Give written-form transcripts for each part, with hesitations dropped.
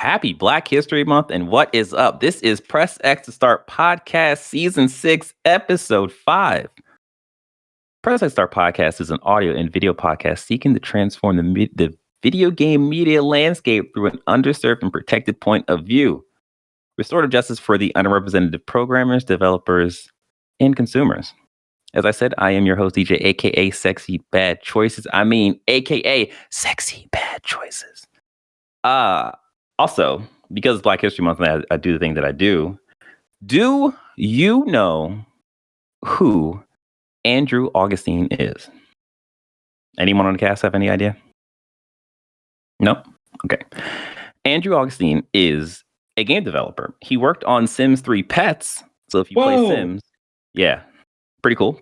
Happy Black History Month, and what is up? This is Press X to Start Podcast Season 6, Episode 5. Press X to Start Podcast is an audio and video podcast seeking to transform the video game media landscape through an underserved and protected point of view. Restorative justice for the underrepresented programmers, developers, and consumers. As I said, I am your host, DJ, aka Sexy Bad Choices. AKA Sexy Bad Choices. Also, because it's Black History Month and I do the thing that I do. Do you know who Andrew Augustine is? Anyone on the cast have any idea? No? Okay. Andrew Augustine is a game developer. He worked on Sims 3 Pets. So if you play Sims, yeah, pretty cool.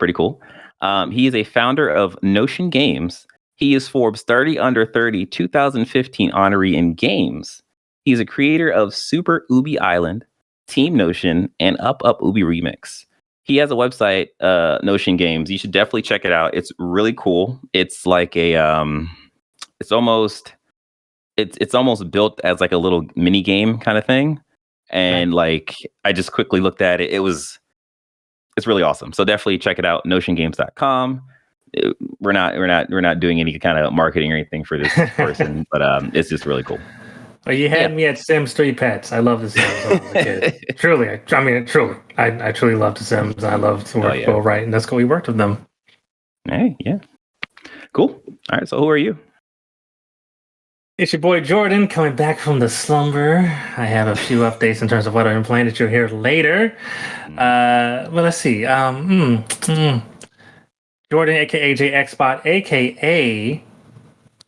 He is a founder of Notion Games. He is Forbes 30 Under 30 2015 honoree in games. He's a creator of Super Ubi Island, Team Notion, and Up Ubi Remix. He has a website, Notion Games. You should definitely check it out. It's really cool. It's like a, it's almost built as like a little mini game kind of thing. And like, I just quickly looked at it. It's really awesome. So definitely check it out. NotionGames.com. We're not doing any kind of marketing or anything for this person, but it's just really cool. Well, you had me at Sims 3 Pets. I love the Sims when I was a kid. Truly. I truly love the Sims. I love to work Will Wright, and that's cool. We worked with them. Hey, yeah. Cool. All right, so who are you? It's your boy Jordan coming back from the slumber. I have a few updates in terms of what I've been playing that you'll hear later. Well, let's see. Jordan, aka JXBot, aka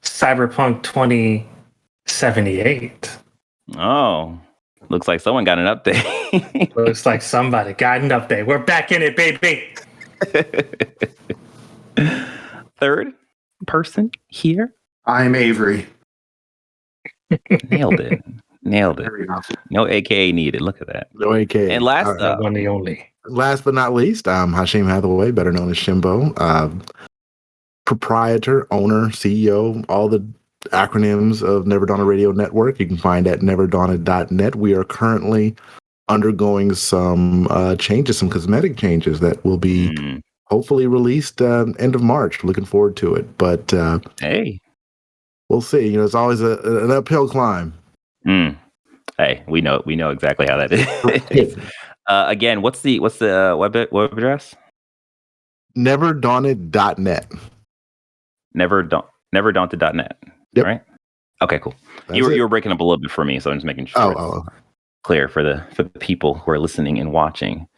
Cyberpunk 2078. Oh, looks like someone got an update. Looks like somebody got an update. We're back in it, baby. Third person here. I'm Avery. Nailed it. No AKA needed. Look at that. No AKA. And last one the only. Last but not least, Hashim Hathaway, better known as Shimbo, proprietor, owner, CEO, all the acronyms of Never Daunted Radio Network. You can find at neverdaunted.net. We are currently undergoing some changes, some cosmetic changes that will be hopefully released end of March. Looking forward to it. But hey, we'll see. It's always an uphill climb. Hey, we know exactly how that is. Again, what's the web address? Neverdaunted.net. Neverdaunted.net. Yep. Right? Okay, cool. You were breaking up a little bit for me, so I'm just making sure it's clear for the people who are listening and watching.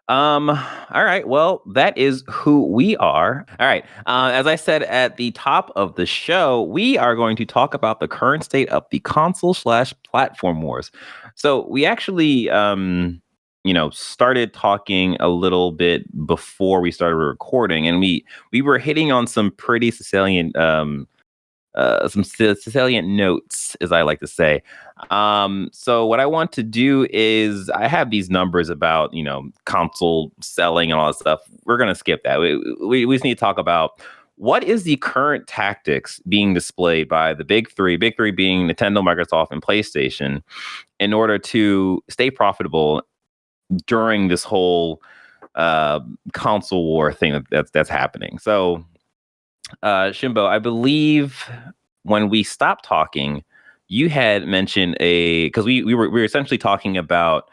All right. Well, that is who we are. All right. As I said at the top of the show, we are going to talk about the current state of the console/platform wars. So we actually, started talking a little bit before we started recording, and we were hitting on some pretty salient notes, as I like to say. So what I want to do is I have these numbers about, console selling and all that stuff. We're going to skip that. We just need to talk about what is the current tactics being displayed by the big three being Nintendo, Microsoft, and PlayStation in order to stay profitable during this whole console war thing that's happening. So Shimbo, I believe when we stopped talking, you had mentioned because we were essentially talking about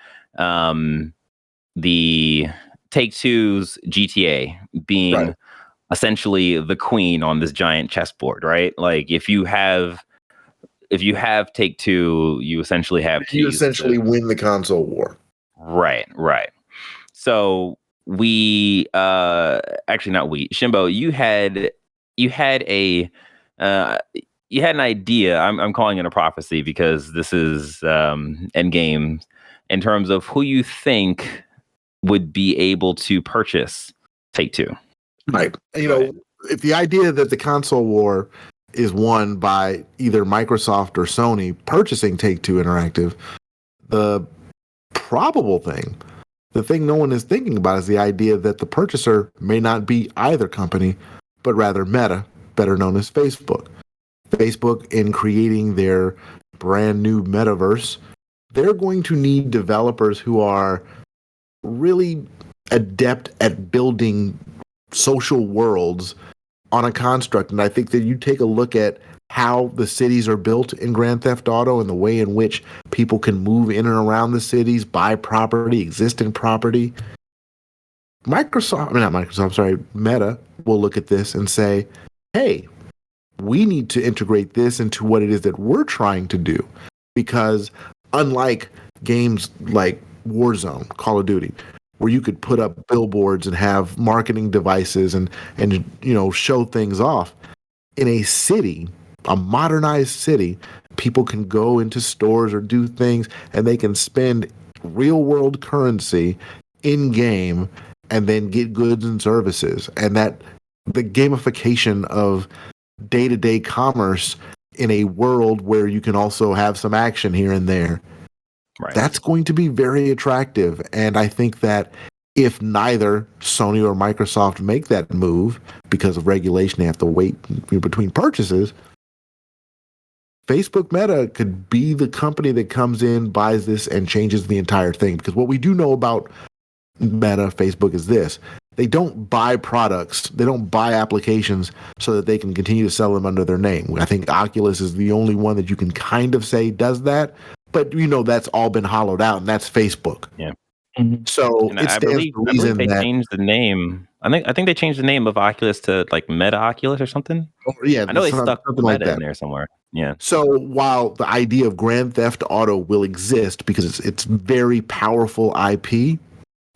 the Take-Two's GTA being essentially the queen on this giant chessboard, right? Like if you have Take-Two, you essentially have win the console war. Right. So we actually not we, Shimbo, you had an idea. I'm calling it a prophecy because this is Endgame in terms of who you think would be able to purchase Take-Two. Right. If the idea that the console war is won by either Microsoft or Sony purchasing Take-Two Interactive, the probable thing, the thing no one is thinking about is the idea that the purchaser may not be either company, but rather Meta, better known as Facebook. Facebook, in creating their brand new metaverse, they're going to need developers who are really adept at building social worlds on a construct. And I think that you take a look at how the cities are built in Grand Theft Auto and the way in which people can move in and around the cities, buy property, existing property. Meta will look at this and say, hey, we need to integrate this into what it is that we're trying to do. Because unlike games like Warzone, Call of Duty, where you could put up billboards and have marketing devices and show things off, in a city, a modernized city, people can go into stores or do things, and they can spend real world currency in game and then get goods and services. And that the gamification of day-to-day commerce in a world where you can also have some action here and there, right, that's going to be very attractive. And I think that if neither Sony or Microsoft make that move because of regulation, they have to wait between purchases, Facebook Meta could be the company that comes in, buys this, and changes the entire thing. Because what we do know about Meta, Facebook, is this: they don't buy products, they don't buy applications so that they can continue to sell them under their name. I think Oculus is the only one that you can kind of say does that, but that's all been hollowed out, and that's Facebook. Yeah. So And it stands I to reason believe they that changed the name. I think they changed the name of Oculus to like Meta Oculus or something. Yeah, I know they stuck something Meta like that in there somewhere. Yeah. So while the idea of Grand Theft Auto will exist because it's very powerful IP,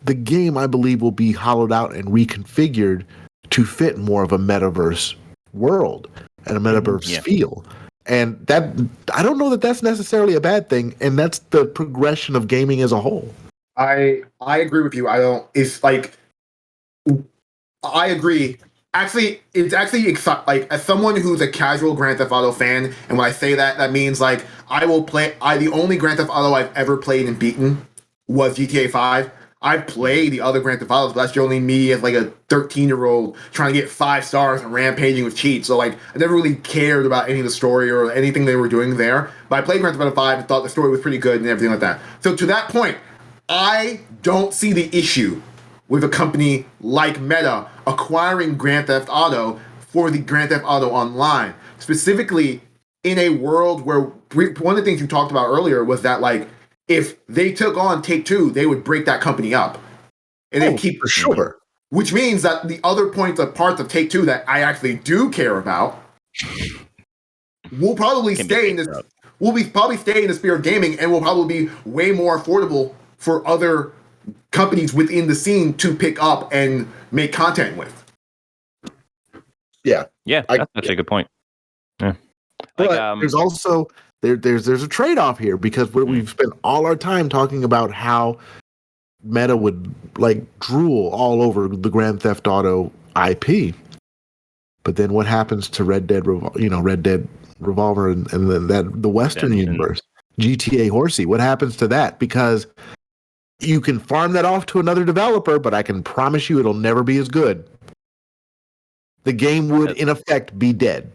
the game, I believe, will be hollowed out and reconfigured to fit more of a metaverse world and a metaverse feel. And that, I don't know that that's necessarily a bad thing, and that's the progression of gaming as a whole. I agree with you. I agree. Actually, it's actually like, as someone who's a casual Grand Theft Auto fan, and when I say that, that means like I will play. The only Grand Theft Auto I've ever played and beaten was GTA 5. I've played the other Grand Theft Autos, but that's only me as like a 13-year-old trying to get 5 stars and rampaging with cheats. So like I never really cared about any of the story or anything they were doing there. But I played Grand Theft Auto 5 and thought the story was pretty good and everything like that. So to that point, I don't see the issue with a company like Meta acquiring Grand Theft Auto for the Grand Theft Auto Online. Specifically, in a world where one of the things you talked about earlier was that, like, if they took on Take-Two, they would break that company up. And they keep for sure. Which means that the other parts of Take-Two that I actually do care about will probably stay in this. Probably stay in the spirit of gaming, and will probably be way more affordable for other companies within the scene to pick up and make content with. Yeah, that's actually a good point. Yeah, but there's also there's a trade-off here, because we've spent all our time talking about how Meta would like drool all over the Grand Theft Auto IP, but then what happens to Red Dead Revolver and then the Western universe, GTA Horsey? What happens to that? Because you can farm that off to another developer, but I can promise you it'll never be as good. The game would, in effect, be dead.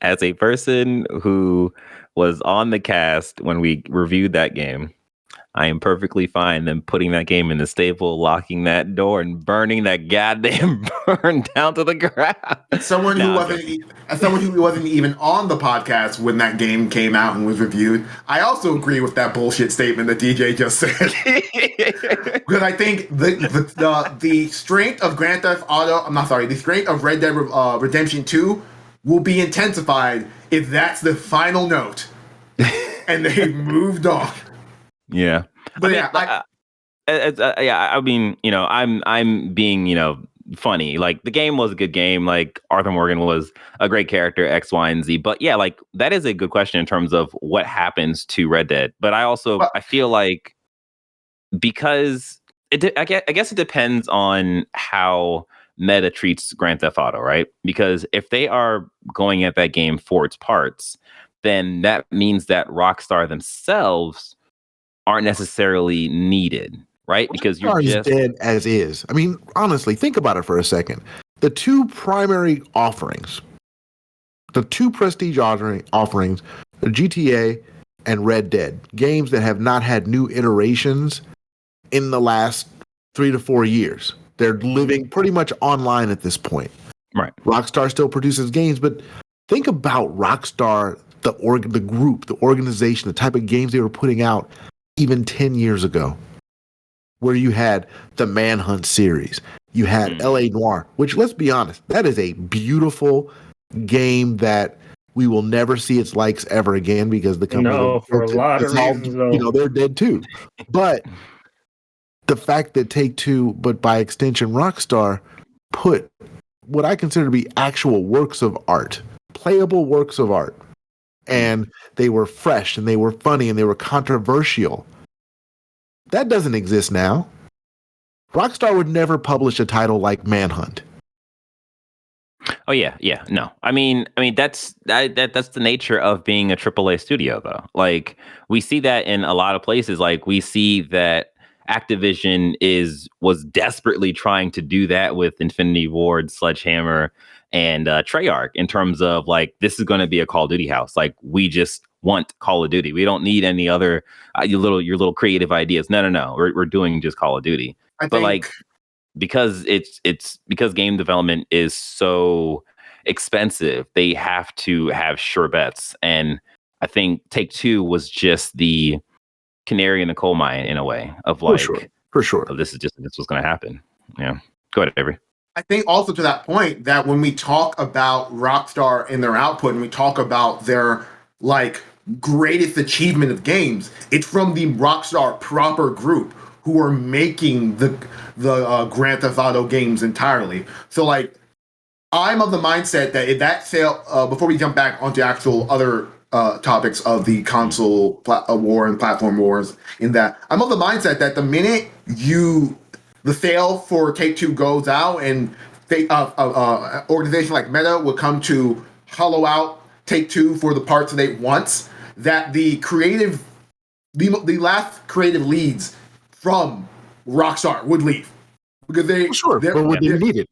As a person who was on the cast when we reviewed that game, I am perfectly fine them putting that game in the stable, locking that door, and burning that goddamn burn down to the ground. As someone who wasn't even on the podcast when that game came out and was reviewed, I also agree with that bullshit statement that DJ just said. Because I think the strength of Grand Theft Auto, the strength of Red Dead Redemption 2 will be intensified if that's the final note and they've moved on. Yeah, but I mean, I'm being, funny. Like, the game was a good game. Like, Arthur Morgan was a great character, X, Y, and Z. But yeah, like, that is a good question in terms of what happens to Red Dead. But I feel like, because I guess it depends on how Meta treats Grand Theft Auto, right? Because if they are going at that game for its parts, then that means that Rockstar themselves aren't necessarily needed, right? Because you're just dead as is. I mean, honestly, think about it for a second. The two primary offerings, the two prestige offerings, are GTA and Red Dead, games that have not had new iterations in the last 3 to 4 years. They're living pretty much online at this point. Right. Rockstar still produces games, but think about Rockstar, the group, the organization, the type of games they were putting out even 10 years ago, where you had the Manhunt series, you had L.A. Noire, which, let's be honest, that is a beautiful game that we will never see its likes ever again because the company, for a lot of reasons, though. they're dead too. But the fact that Take-Two, but by extension Rockstar, put what I consider to be actual works of art, playable works of art, and they were fresh and they were funny and they were controversial. That doesn't exist now. Rockstar would never publish a title like Manhunt. Oh yeah, no. I mean that's the nature of being a AAA studio, though. Like we see that in a lot of places. Like we see that Activision was desperately trying to do that with Infinity Ward, Sledgehammer, and Treyarch in terms of like, this is going to be a Call of Duty house. Like we just want Call of Duty. We don't need any other your little creative ideas. No. We're doing just Call of Duty. Like because it's because game development is so expensive, they have to have sure bets. And I think Take-Two was just the canary in the coal mine in a way of like, for sure. This was going to happen. Yeah. Go ahead, Avery. I think also to that point that when we talk about Rockstar and their output and we talk about their like greatest achievement of games, it's from the Rockstar proper group who are making the Grand Theft Auto games entirely. So like, I'm of the mindset that if that sale, before we jump back onto actual other topics of the console war and platform wars, in that I'm of the mindset that the minute the sale for Take-Two goes out and an organization like Meta would come to hollow out Take-Two for the parts that it wants, that the last creative leads from Rockstar would leave because but would they need it?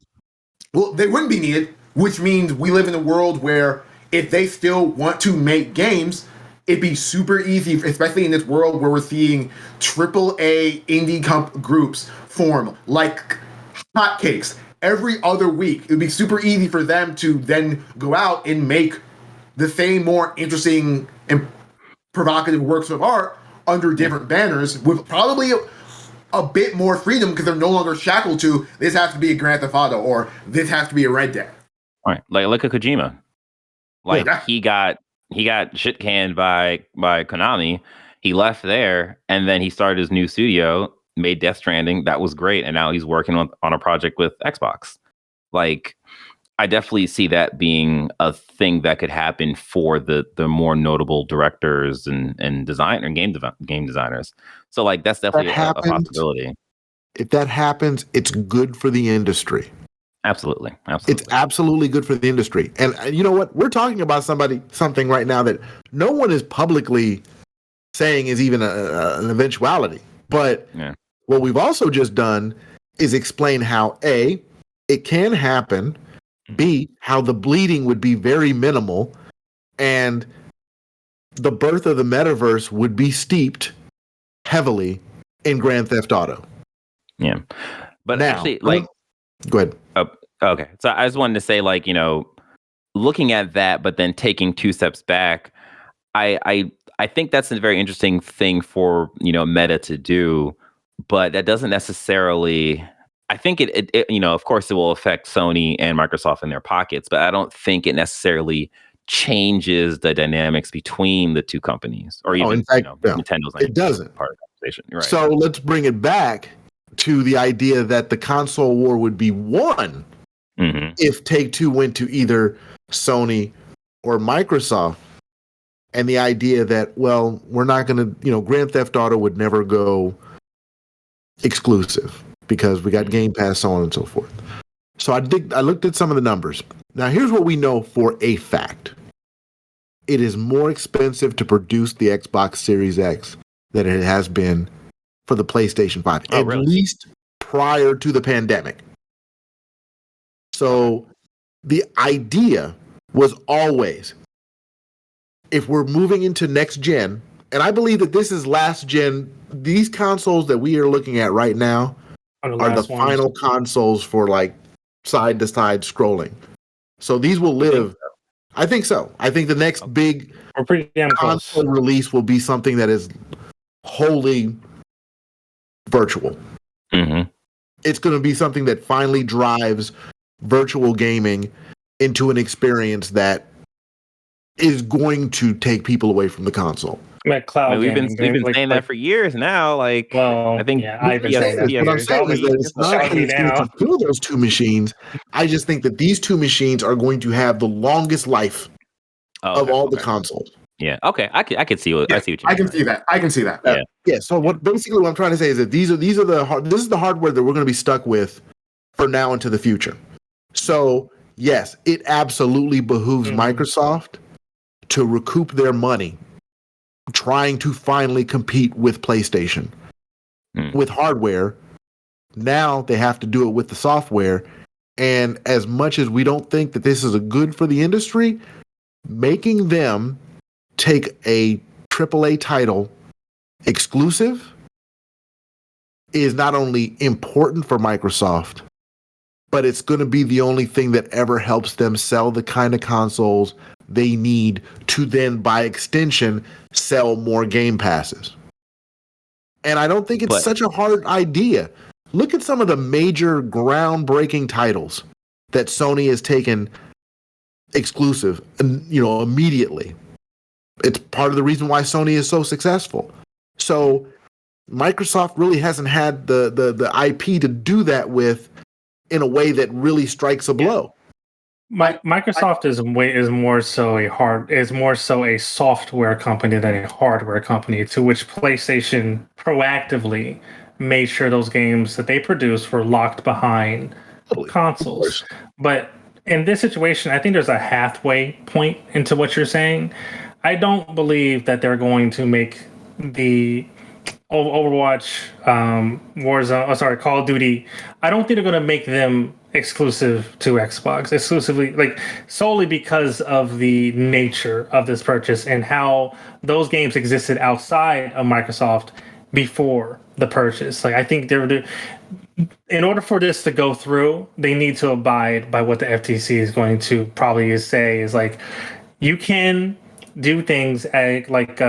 Well, they wouldn't be needed, which means we live in a world where if they still want to make games, it'd be super easy, especially in this world where we're seeing AAA indie groups form like hotcakes every other week. It would be super easy for them to then go out and make the same more interesting and provocative works of art under different banners with probably a bit more freedom because they're no longer shackled to this has to be a Grand Theft Auto or this has to be a Red Dead. Right, like look at Kojima. Like he got shit canned by Konami. He left there and then he started his new studio, made Death Stranding. That was great, and now he's working on a project with Xbox. Like I definitely see that being a thing that could happen for the more notable directors and game designers. So like that's definitely a possibility. If that happens, it's good for the industry. Absolutely. It's absolutely good for the industry. And you know what? We're talking about something right now that no one is publicly saying is even an eventuality. But what we've also just done is explain how A, it can happen, B, how the bleeding would be very minimal, and the birth of the metaverse would be steeped heavily in Grand Theft Auto. Yeah. But now, actually, like... Go ahead. Okay. So I just wanted to say, like, you know, looking at that, but then taking two steps back, I think that's a very interesting thing for, you know, Meta to do, but that doesn't necessarily... I think it you know, of course it will affect Sony and Microsoft in their pockets, but I don't think it necessarily changes the dynamics between the two companies or even in fact, Nintendo's it doesn't. Part of the conversation. Right. So let's bring it back to the idea that the console war would be won if Take-Two went to either Sony or Microsoft. And the idea that, well, we're not going to, you know, Grand Theft Auto would never go exclusive because we got Game Pass, so on and so forth. So I looked at some of the numbers. Now, here's what we know for a fact. It is more expensive to produce the Xbox Series X than it has been for the PlayStation 5, at least prior to the pandemic. So the idea was always, if we're moving into next gen, And I believe that this is last gen. These consoles that we are looking at right now are the final consoles for like side to side scrolling. So these will live. I think so. I think the next big pretty damn console release will be something that is wholly virtual. Mm-hmm. It's going to be something that finally drives virtual gaming into an experience that is going to take people away from the console. Cloud we've been saying that for years now. Like, well, I think I've been saying that. What I'm saying is that it's not that it's going to fulfill those two machines. I just think that these two machines are going to have the longest life of all the consoles. Yeah. Okay. I could see what I see what you mean. I can see that. Yeah. Yeah. So what I'm trying to say is that this is the hardware that we're going to be stuck with for now into the future. So yes, it absolutely behooves Microsoft to recoup their money, trying to finally compete with PlayStation with hardware. Now they have to do it with the software. And as much as we don't think that this is a good for the industry, making them take a AAA title exclusive is not only important for Microsoft, but it's going to be the only thing that ever helps them sell the kind of consoles they need to then, by extension, sell more Game Passes. And I don't think it's such a hard idea. Look at some of the major groundbreaking titles that Sony has taken exclusive, immediately. It's part of the reason why Sony is so successful. So Microsoft really hasn't had the IP to do that with in a way that really strikes a blow. Microsoft is more so a software company than a hardware company, to which PlayStation proactively made sure those games that they produced were locked behind consoles. But in this situation, I think there's a halfway point into what you're saying. I don't believe that they're going to make the Overwatch, Warzone, Call of Duty. I don't think they're going to make them exclusive to Xbox, solely because of the nature of this purchase and how those games existed outside of Microsoft before the purchase. Like, I think in order for this to go through, they need to abide by what the FTC is going to probably say is like, you can do things like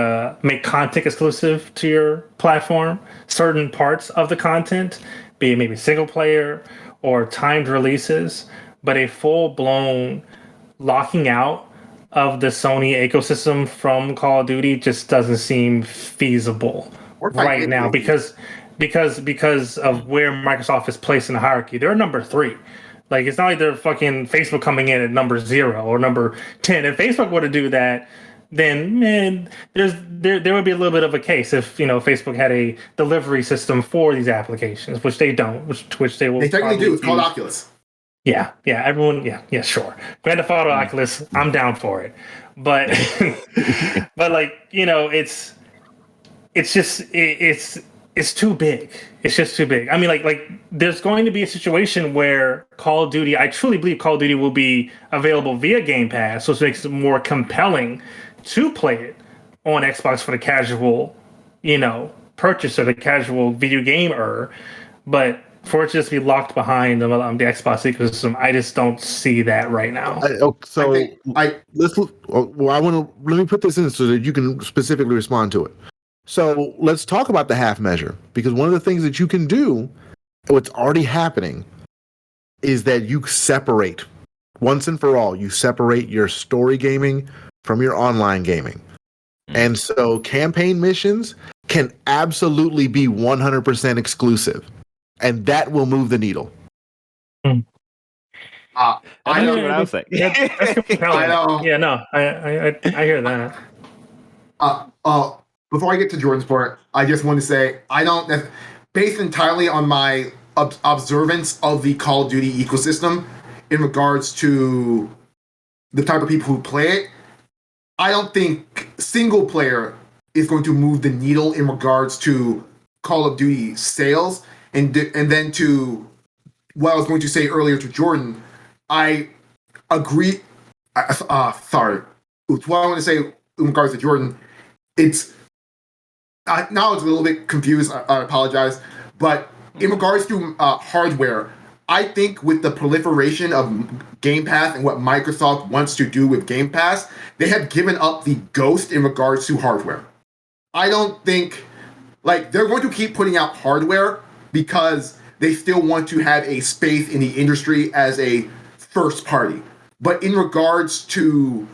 make content exclusive to your platform, certain parts of the content, be it maybe single player or timed releases, but a full-blown locking out of the Sony ecosystem from Call of Duty just doesn't seem feasible right now because of where Microsoft is placed in the hierarchy. They're number 3. Like, it's not like they're fucking Facebook coming in at number 0 or number 10. If Facebook were to do that, then there would be a little bit of a case if Facebook had a delivery system for these applications, which they don't, which they will. They technically do. It's called Oculus. Yeah, everyone, sure. Grand Theft Auto Oculus, I'm down for it, but it's too big. It's just too big. I mean, like there's going to be a situation where Call of Duty, I truly believe Call of Duty will be available via Game Pass, which makes it more compelling to play it on Xbox for the casual, purchaser, the casual video gamer. But for it to just be locked behind the Xbox ecosystem, I just don't see that right now. Let me put this in so that you can specifically respond to it. So let's talk about the half measure, because one of the things that you can do, what's already happening, is that you separate once and for all. You separate your story gaming from your online gaming. And so campaign missions can absolutely be 100% exclusive, and that will move the needle. I know what I was saying. That's compelling. I know. Yeah, no, I hear that. Before I get to Jordan's part, I just want to say based entirely on my observance of the Call of Duty ecosystem in regards to the type of people who play it, I don't think single player is going to move the needle in regards to Call of Duty sales. And then to what I was going to say earlier to Jordan, I agree. Sorry. What I want to say in regards to Jordan, it's now it's a little bit confused. I apologize, but in regards to hardware, I think with the proliferation of Game Pass and what Microsoft wants to do with Game Pass, they have given up the ghost in regards to hardware. I don't think, like, they're going to keep putting out hardware because they still want to have a space in the industry as a first party. But in regards to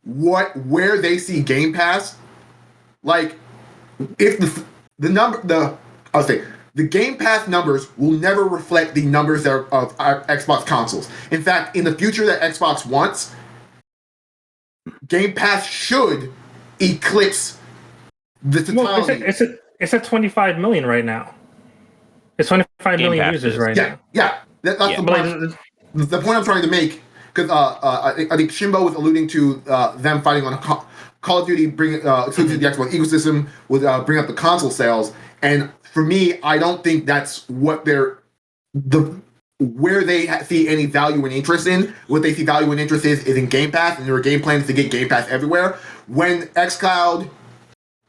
where they see Game Pass, like, if the Game Pass numbers will never reflect the numbers of Xbox consoles. In fact, in the future that Xbox wants, Game Pass should eclipse the totality. Well, it's at 25 million right now. It's 25 Game million Pass users is. right now. Yeah. That's the point I'm trying to make. Because I think Shimbo was alluding to them fighting on Call of Duty, bring exclusive to the Xbox ecosystem, would bring up the console sales. And for me, I don't think that's what where they see any value and interest in. What they see value and interest is in Game Pass, and their game plan is to get Game Pass everywhere. When xCloud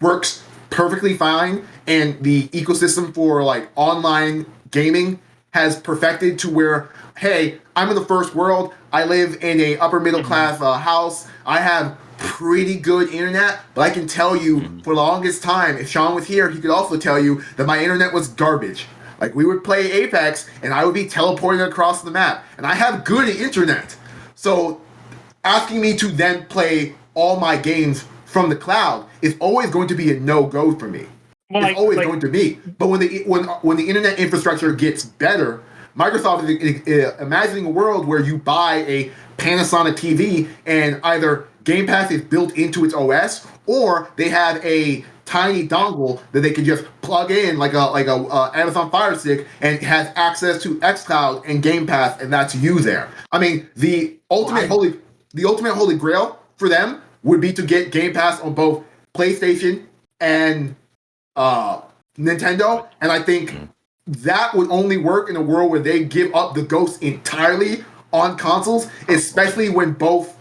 works perfectly fine, and the ecosystem for like online gaming has perfected to where, hey, I'm in the first world. I live in a upper middle class house. I have pretty good internet, but I can tell you for the longest time, if Sean was here, he could also tell you that my internet was garbage. Like, we would play Apex, and I would be teleporting across the map, and I have good internet. So asking me to then play all my games from the cloud is always going to be a no-go for me. Well, it's always going to be. But when the internet infrastructure gets better, Microsoft is imagining a world where you buy a Panasonic TV and either Game Pass is built into its OS, or they have a tiny dongle that they can just plug in like a Amazon Fire Stick, and has access to xCloud and Game Pass, and that's you there. I mean, the ultimate holy grail for them would be to get Game Pass on both PlayStation and Nintendo, and I think that would only work in a world where they give up the ghost entirely on consoles, especially when both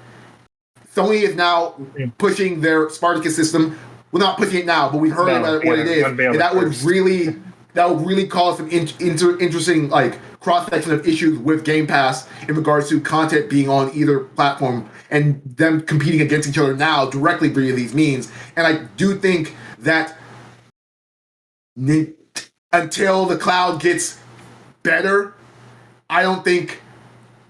Sony is now pushing their Spartacus system. Well, not pushing it now, but we've heard about what it is, and that would really cause some interesting like cross section of issues with Game Pass in regards to content being on either platform and them competing against each other now directly via these means. And I do think that until the cloud gets better, I don't think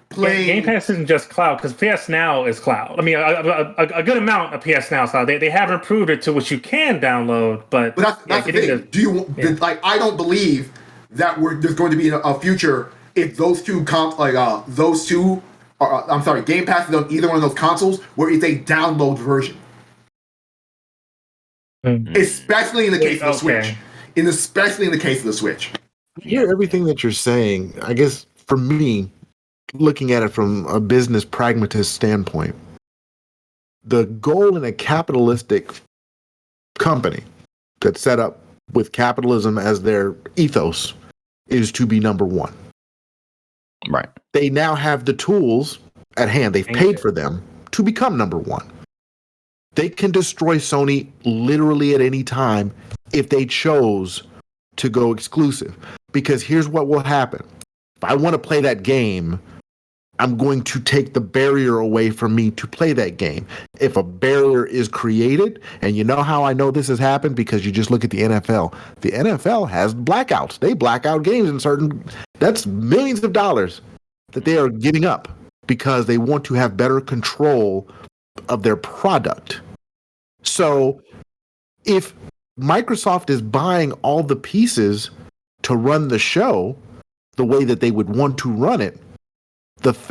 playing Game Pass isn't just cloud, because PS Now is cloud. I mean, a good amount of PS Now is cloud. They have improved it to which you can download, but that's the thing. I don't believe that there's going to be a future if those two Game Pass is on either one of those consoles where it's a download version, especially in the case of the Switch. Especially in the case of the Switch. I hear everything that you're saying. I guess for me, looking at it from a business pragmatist standpoint, the goal in a capitalistic company that's set up with capitalism as their ethos is to be number one. Right. They now have the tools at hand. They've paid for them to become number one. They can destroy Sony literally at any time if they chose to go exclusive. Because here's what will happen. If I want to play that game, I'm going to take the barrier away from me to play that game. If a barrier is created, and you know how I know this has happened? Because you just look at the NFL. The NFL has blackouts. They black out games in certain... That's millions of dollars that they are giving up because they want to have better control of their product. So if Microsoft is buying all the pieces to run the show the way that they would want to run it,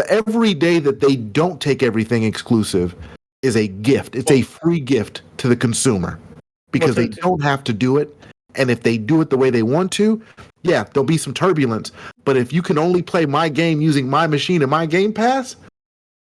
every day that they don't take everything exclusive is a gift. It's a free gift to the consumer because they don't have to do it. And if they do it the way they want to, yeah, there'll be some turbulence. But if you can only play my game using my machine and my Game Pass,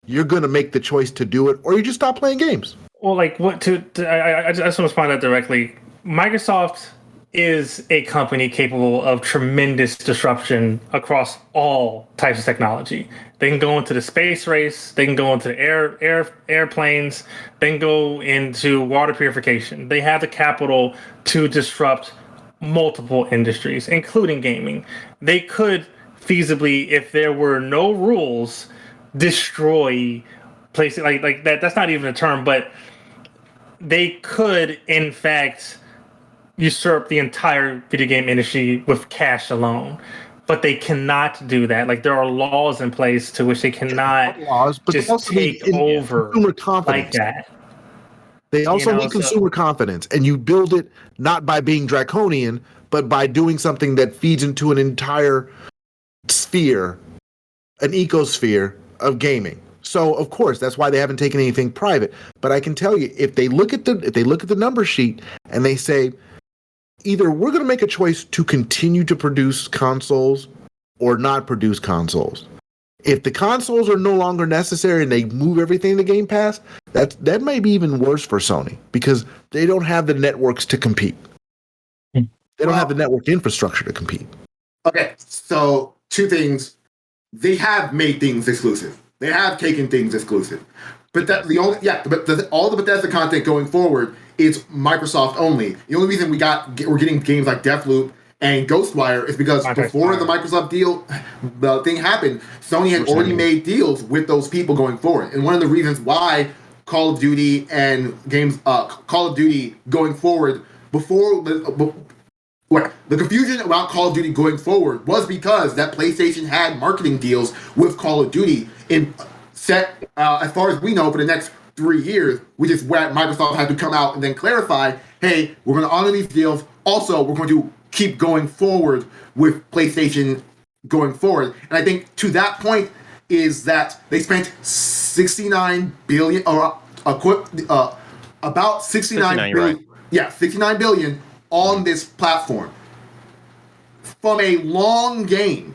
you're going to make the choice to do it, or you just stop playing games. Well, like what? I just want to respond to that directly. Microsoft is a company capable of tremendous disruption across all types of technology. They can go into the space race, they can go into airplanes, they can go into water purification. They have the capital to disrupt multiple industries, including gaming. They could feasibly, if there were no rules, destroy places like that. That's not even a term, but they could, in fact, usurp the entire video game industry with cash alone. But they cannot do that. Like, there are laws in place to which they cannot but just they also take need over consumer like confidence. that. They also need so- consumer confidence, and you build it not by being draconian, but by doing something that feeds into an entire sphere, an ecosphere of gaming. So of course that's why they haven't taken anything private. But I can tell you, if they look at the number sheet and they say, either we're going to make a choice to continue to produce consoles or not produce consoles. If the consoles are no longer necessary and they move everything to Game Pass, that may be even worse for Sony because they don't have the networks to compete. They don't have the network infrastructure to compete. Okay, so two things. They have made things exclusive. They have taken things exclusive. But all the Bethesda content going forward is Microsoft only. The only reason we're getting games like Deathloop and Ghostwire is because before the Microsoft deal, the thing happened, Sony had already made deals with those people going forward. And one of the reasons why Call of Duty and Call of Duty going forward the confusion about Call of Duty going forward was because that PlayStation had marketing deals with Call of Duty set as far as we know for the next 3 years, which is where Microsoft had to come out and then clarify, hey, we're going to honor these deals. Also, we're going to keep going forward with PlayStation going forward. And I think to that point is that they spent $69 billion or about $69 billion. Right. Yeah, $69 billion on this platform. From a long game,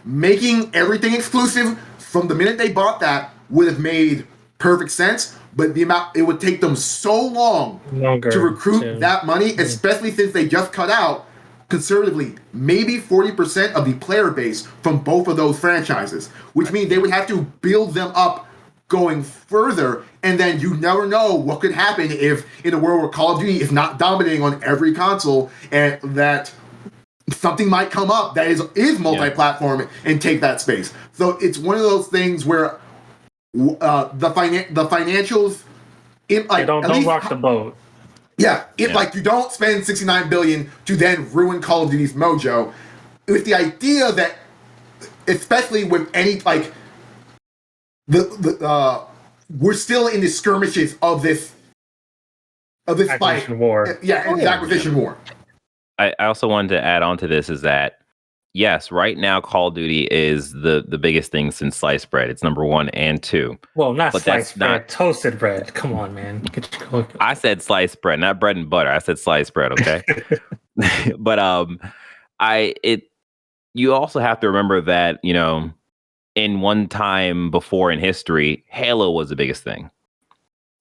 making everything exclusive from the minute they bought that would have made perfect sense, but the amount it would take them so long to recruit that money, especially since they just cut out conservatively maybe 40% of the player base from both of those franchises, which means they would have to build them up going further, and then you never know what could happen if in a world where Call of Duty is not dominating on every console and that something might come up that is multi-platform and take that space. So it's one of those things where the financials, don't rock the boat. Yeah, you don't spend $69 billion to then ruin Call of Duty's mojo. With the idea that, especially with any we're still in the skirmishes of this fight. War. Yeah, the acquisition war. I also wanted to add on to this is that, yes, right now Call of Duty is the biggest thing since sliced bread. It's number 1 and 2. Well, not sliced bread, toasted bread. Come on, man. I said sliced bread, not bread and butter. I said sliced bread, okay? But you also have to remember that, in one time before in history, Halo was the biggest thing.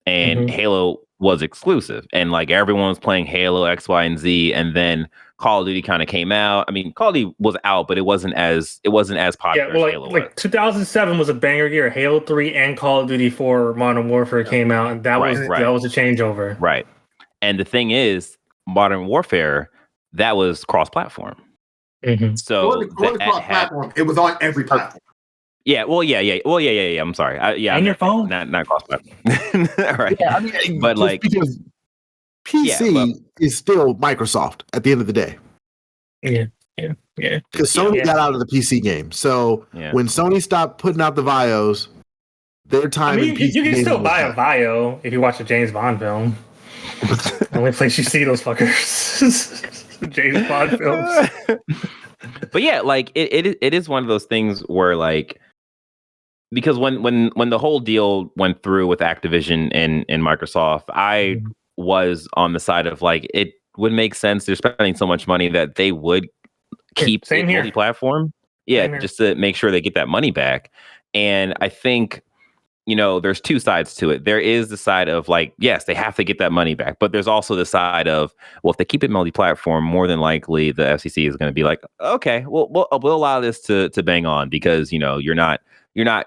And Halo was exclusive, and everyone was playing Halo X, Y, and Z, and then Call of Duty kind of came out. I mean, Call of Duty was out, but it wasn't as popular as Halo was. 2007 was a banger year. Halo 3 and Call of Duty 4 Modern Warfare came out, and that was a changeover. Right. And the thing is, Modern Warfare, that was cross-platform. So cross-platform, it was on every platform. Yeah, well, yeah. I'm sorry. And your phone, not cross-platform. Right. Yeah, I mean, but because PC is still Microsoft at the end of the day. Yeah. Because Sony got out of the PC game, so when Sony stopped putting out the VIOs, their time. I mean, you can still buy a VIO if you watch a James Bond film. The only place you see those fuckers, James Bond films. But yeah, it is one of those things where because when the whole deal went through with Activision and Microsoft, I was on the side of it would make sense. They're spending so much money that they would keep it multi-platform. Yeah, just to make sure they get that money back. And I think there's two sides to it. There is the side of like, yes, they have to get that money back, but there's also the side of, well, if they keep it multi-platform, more than likely the FCC is going to be like, okay, we'll allow this to bang on because you're not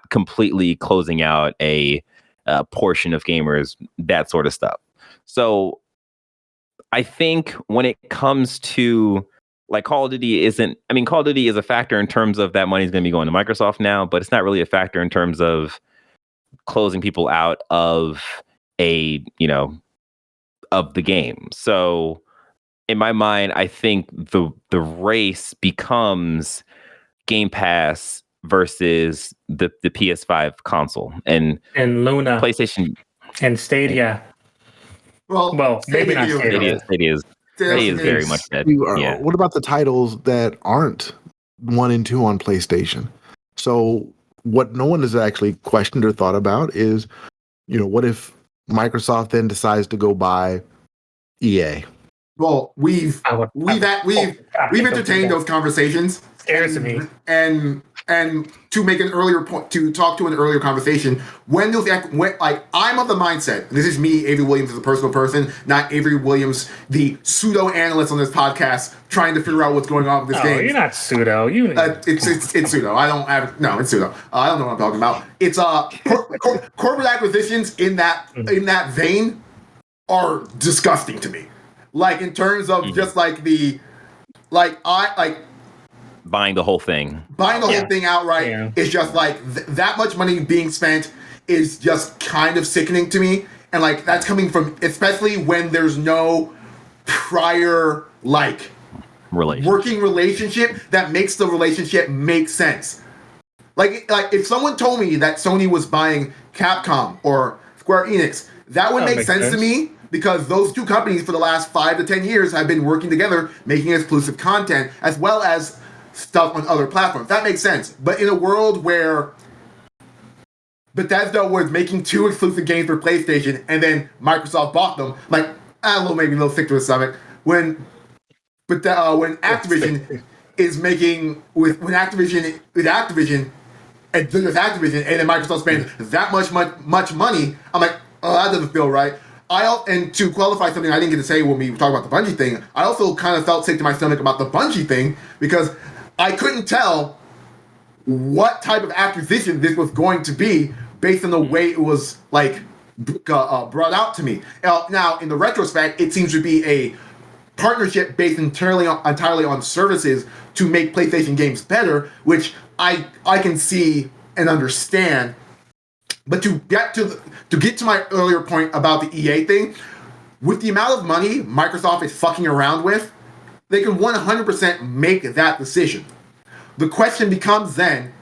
completely closing out a portion of gamers, that sort of stuff. So I think when it comes to like Call of Duty Call of Duty is a factor in terms of that money is going to be going to Microsoft now, but it's not really a factor in terms of closing people out of of the game. So in my mind, I think the race becomes Game Pass versus the PS5 console and Luna, PlayStation and Stadia. Well, maybe not Stadia. Stadia is very much dead. Yeah. What about the titles that aren't 1 and 2 on PlayStation? So what no one has actually questioned or thought about is, what if Microsoft then decides to go buy EA? Well, we've entertained those conversations. Scares me. And to make an earlier point, to talk to an earlier conversation, I'm of the mindset, this is me, Avery Williams, as a personal person, not Avery Williams, the pseudo analyst on this podcast, trying to figure out what's going on with this game. You're not pseudo. It's pseudo. It's pseudo. I don't know what I'm talking about. It's corporate acquisitions in that vein are disgusting to me. Like in terms of just like buying the whole thing. Buying the whole thing outright is just like that much money being spent is just kind of sickening to me. And like that's coming from, especially when there's no prior working relationship that makes the relationship make sense. Like if someone told me that Sony was buying Capcom or Square Enix, that would make sense to me. Because those two companies for the last 5 to 10 years have been working together, making exclusive content, as well as stuff on other platforms. That makes sense. But in a world where Bethesda was making 2 exclusive games for PlayStation, and then Microsoft bought them, maybe a little sick to the stomach. When Activision is making with Activision, and then Microsoft spends that much money, I'm like, oh, that doesn't feel right. And to qualify something I didn't get to say when we were talking about the Bungie thing, I also kind of felt sick to my stomach about the Bungie thing because I couldn't tell what type of acquisition this was going to be based on the way it was brought out to me. Now, in the retrospect, it seems to be a partnership based entirely on services to make PlayStation games better, which I can see and understand. But to get to my earlier point about the EA thing, with the amount of money Microsoft is fucking around with, they can 100% make that decision. The question becomes then,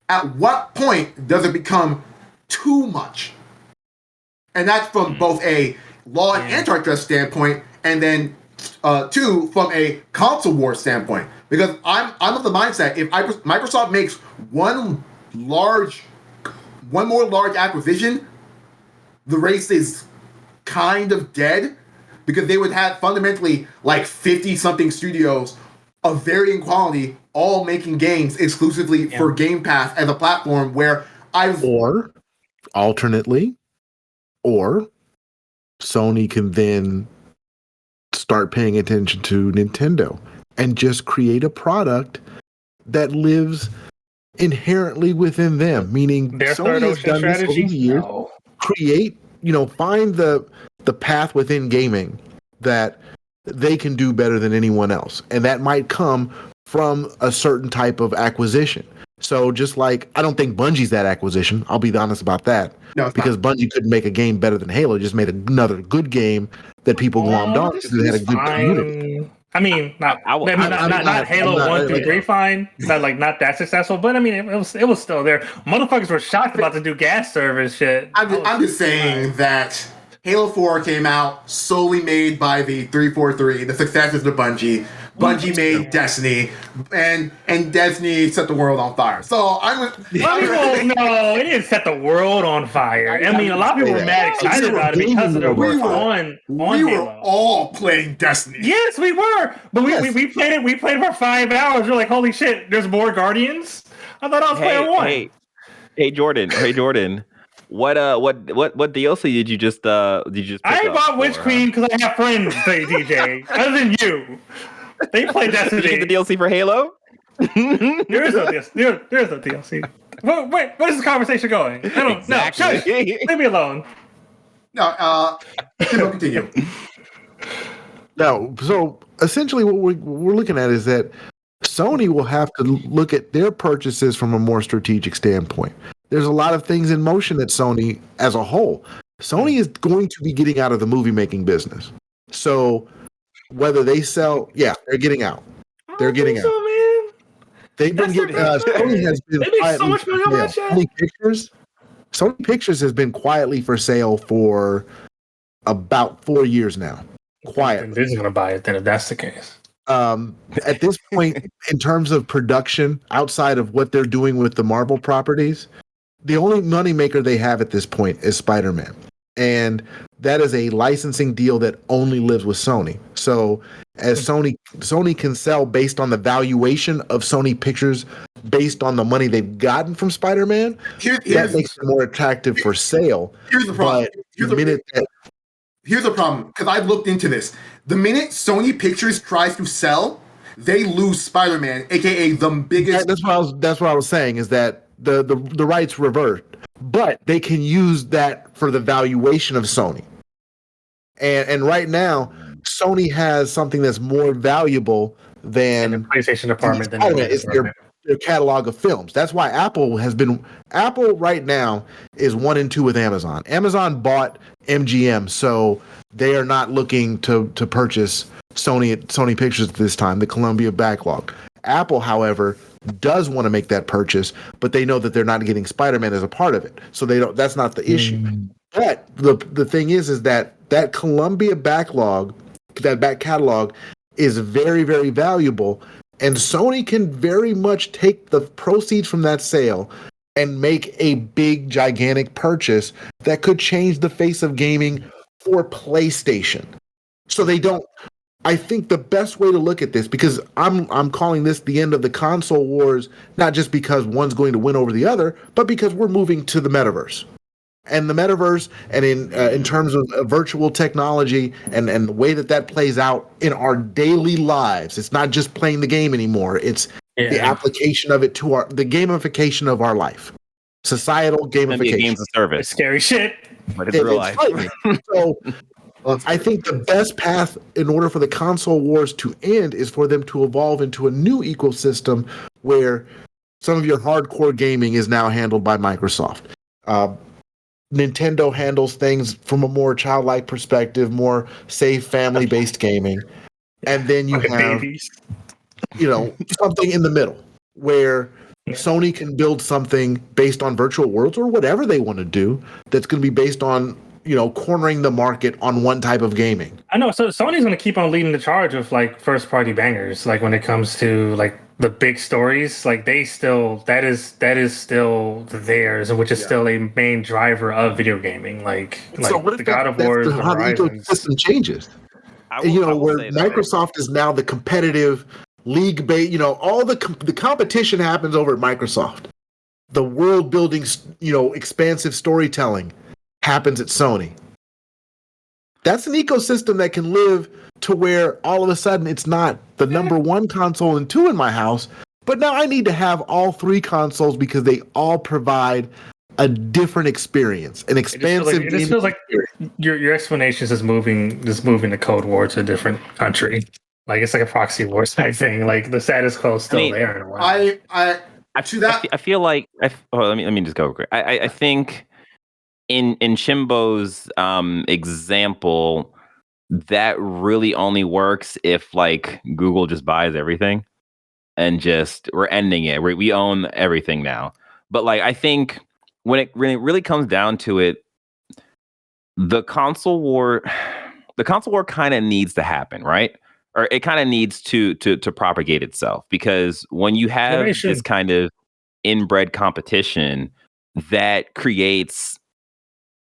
at what point does it become too much? And that's from both a law and antitrust standpoint, and then 2, from a console war standpoint. Because I'm of the mindset, if Microsoft makes one more large acquisition, the race is kind of dead because they would have fundamentally 50-something studios of varying quality all making games exclusively for Game Pass as a platform where Or Sony can then start paying attention to Nintendo and just create a product that lives inherently within them, meaning Sony has done this over the years. Create, find the path within gaming that they can do better than anyone else, and that might come from a certain type of acquisition. So just like I don't think Bungie's that acquisition, I'll be honest about that. No, because Bungie couldn't make a game better than Halo, just made another good game that people glommed on because it had a good community. I mean, not Halo 1, 2, 3 fine. Not that successful, but I mean, it was still there. Motherfuckers were shocked about to do gas servers shit. I'm just saying that Halo 4 came out solely made by the 343, the successors of Bungie. Bungie made Destiny, and Destiny set the world on fire. So no, it didn't set the world on fire. I mean, a lot of people were mad excited about it because of the work on We were all playing Destiny. Yes, we were, but we played it. We played it for 5 hours. We're like, holy shit! There's more Guardians. I thought I was playing one. Hey, Jordan. what DLC did you just pick I up bought Witch for, Queen because I have friends, DJ, other than you. They play Did you Destiny. get the DLC for Halo? There is no DLC. There is no DLC. Wait, where's this conversation going? I don't Exactly. know. Shush. Leave me alone. No, continue. No, so essentially what we're looking at is that Sony will have to look at their purchases from a more strategic standpoint. There's a lot of things in motion at Sony as a whole. Sony is going to be getting out of the movie making business. So whether they sell, they're getting out. They're getting out. So, man. They've been getting. Sony has been They make so quietly much money on that shit. Sony Pictures has been quietly for sale for about 4 years now. Quietly. Disney's gonna buy it then if that's the case. At this point, in terms of production, outside of what they're doing with the Marvel properties, the only moneymaker they have at this point is Spider-Man. And that is a licensing deal that only lives with Sony. So as Sony can sell based on the valuation of Sony Pictures, based on the money they've gotten from Spider-Man, that makes it more attractive for sale. Here's the problem. Here's the problem, because I've looked into this. The minute Sony Pictures tries to sell, they lose Spider-Man, aka the biggest. That's what I was saying, is that the rights revert, but they can use that for the valuation of Sony. And right now, Sony has something that's more valuable than the PlayStation department. Is their catalog of films. That's why Apple right now is 1 and 2 with Amazon. Amazon bought MGM, so they are not looking to purchase Sony Pictures at this time, the Columbia backlog. Apple, however, does want to make that purchase, but they know that they're not getting Spider-Man as a part of it. So that's not the issue. But the thing is that Columbia backlog, that back catalog, is very, very valuable. And Sony can very much take the proceeds from that sale and make a big, gigantic purchase that could change the face of gaming for PlayStation. So they don't. I think the best way to look at this, because I'm calling this the end of the console wars, not just because one's going to win over the other, but because we're moving to the metaverse. And the metaverse, and in terms of virtual technology and the way that plays out in our daily lives, it's not just playing the game anymore. It's the application of it to the gamification of our life, societal gamification. Games of service, it's scary shit, but it's real life. So I think the best path in order for the console wars to end is for them to evolve into a new ecosystem where some of your hardcore gaming is now handled by Microsoft. Nintendo handles things from a more childlike perspective, more safe, family-based gaming. And then you have, something in the middle where Sony can build something based on virtual worlds or whatever they want to do that's going to be based on, cornering the market on one type of gaming. I know. So Sony's going to keep on leading the charge of first-party bangers. Like when it comes to the big stories, that is still theirs, which is still a main driver of video gaming. So what if the God of War, how the ecosystem changes? Where Microsoft is now the competitive league-based. All the competition happens over at Microsoft. The world-building, expansive storytelling happens at Sony. That's an ecosystem that can live to where all of a sudden it's not the number one console and 2 in my house, but now I need to have all 3 consoles because they all provide a different experience, an expansive. It just feels like your explanation is moving the Code War to a different country. It's like a proxy war type thing. The status quo is still there in a way. I feel like. Let me just go. I think in Shimbo's example, that really only works if Google just buys everything and just we're ending it. We own everything now. But I think when it really comes down to it, the console war kind of needs to happen, right? Or it kind of needs to propagate itself, because when you have this kind of inbred competition that creates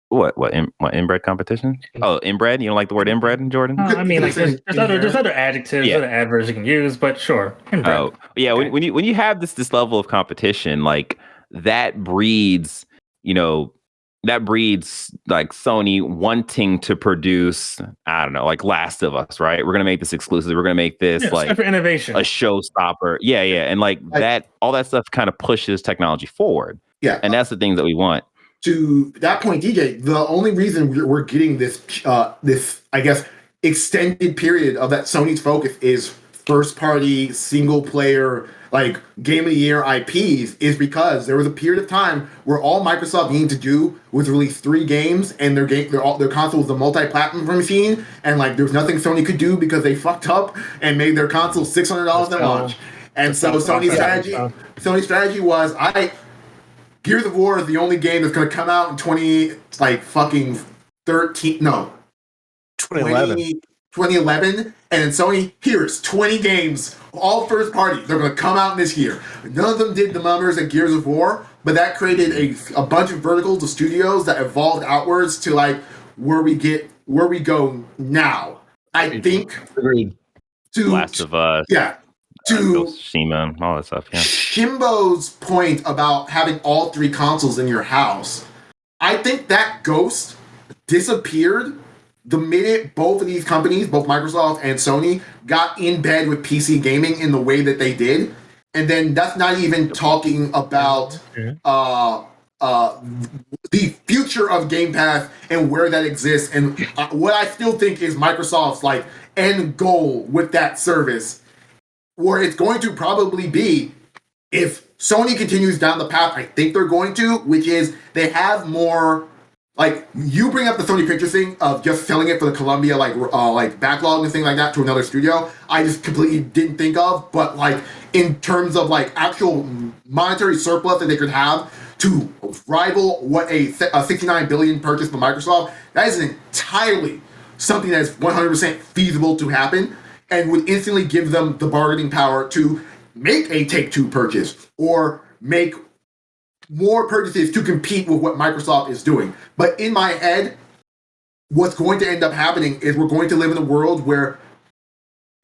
what inbred competition? Oh, inbred? You don't like the word inbred, Jordan? I mean, there's other adjectives, other adverbs you can use, but sure, inbred. Oh, yeah. Okay. When you have this level of competition, that breeds that breeds like Sony wanting to produce, I don't know, like Last of Us, right? We're gonna make this exclusive. We're gonna make this like for innovation, a showstopper. Yeah, and like that, all that stuff kind of pushes technology forward. Yeah, and that's the things that we want. To that point, DJ, the only reason we're getting this, I guess, extended period of that Sony's focus is first-party, single-player, like game of the year IPs, is because there was a period of time where all Microsoft needed to do was release 3 games, and their console was a multi-platform machine, and like there was nothing Sony could do because they fucked up and made their console $600 at launch. And so Sony's strategy was, Gears of War is the only game that's going to come out in 2011. And then Sony, here's 20 games, all first party. They're going to come out this year. None of them did the numbers at Gears of War, but that created a bunch of verticals of studios that evolved outwards to like where we go now. I think. Agreed. To Last of Us. Yeah. To Tsushima, all that stuff. Yeah. Shimbo's point about having all 3 consoles in your house, I think that ghost disappeared the minute both of these companies, both Microsoft and Sony, got in bed with PC gaming in the way that they did. And then that's not even talking about the future of Game Pass and where that exists. And what I still think is Microsoft's like end goal with that service, where it's going to probably be, if Sony continues down the path I think they're going to, which is they have more, like, you bring up the Sony Pictures thing of just selling it for the Columbia like backlog and things like that to another studio. I just completely didn't think of, but like in terms of like actual monetary surplus that they could have to rival what a $69 billion purchase from Microsoft, that is entirely something that is 100% feasible to happen, and would instantly give them the bargaining power to make a Take-Two purchase or make more purchases to compete with what Microsoft is doing. But in my head, what's going to end up happening is we're going to live in a world where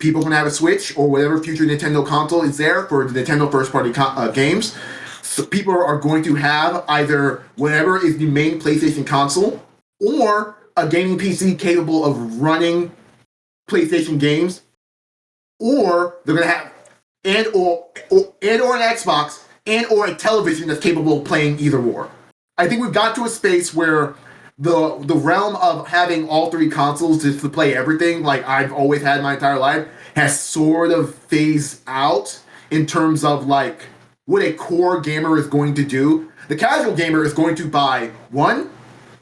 people can have a Switch or whatever future Nintendo console is there for the Nintendo first-party games. So people are going to have either whatever is the main PlayStation console or a gaming PC capable of running PlayStation games, or they're going to have or an Xbox and or a television that's capable of playing either or. I think we've got to a space where the realm of having all 3 consoles just to play everything like I've always had my entire life has sort of phased out in terms of like what a core gamer is going to do. The casual gamer is going to buy one